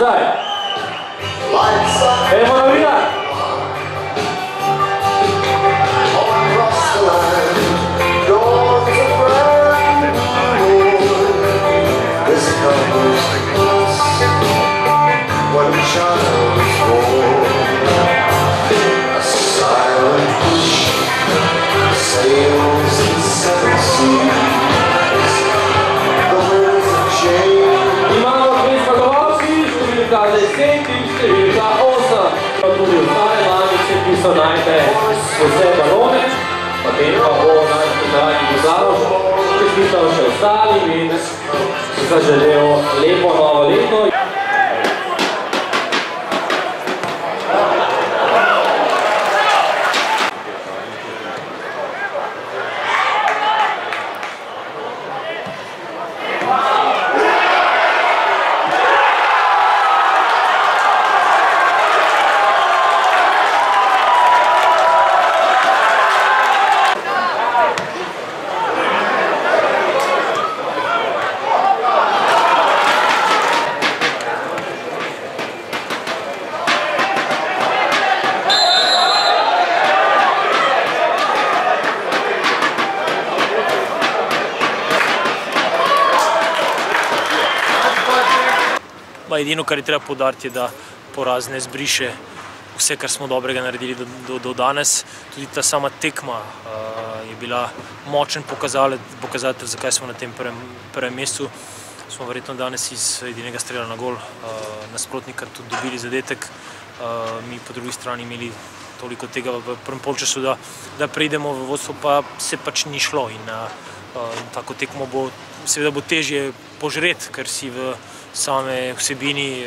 zdaj. Evo novina. Imamo dve zmagovalci, številka 10 in številka 8. Tudi ostale mamice, ki so najte vse balone, potem pa bo naš pozdravljeni Gozalov, čestital še ostalim in zaželel lepo novo leto. Edino, kar je treba poudariti, je, da poraz ne zbriše vse, kar smo dobrega naredili do danes. Tudi ta sama tekma je bila močen pokazatelj, zakaj smo na tem prvem mestu. Smo verjetno danes iz edinega strela na gol nasprotnika tudi dobili zadetek. Mi po drugi strani imeli toliko tega v prvem polčasu, da preidemo v vodstvo, pa se pač ni šlo. In tako tekmo seveda bo težje požreti, ker si v same vsebini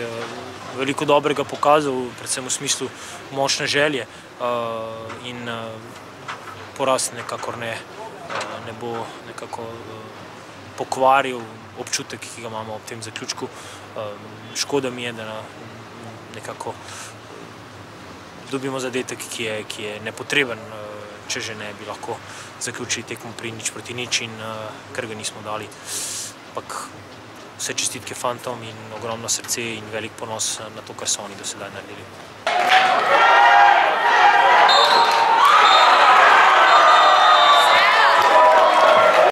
veliko dobrega pokazal, predvsem v smislu močne želje, in poraz nekakor ne bo nekako pokvaril občutek, ki ga imamo ob tem zaključku. Škoda mi je, da nekako dobimo zadetek, ki je nepotreben, če že ne bi lahko zaključili tekmo pri 0:0 in ker ga nismo dali. Ampak vse čestitke fantom in ogromno srce in velik ponos na to, kar so oni do sedaj naredili.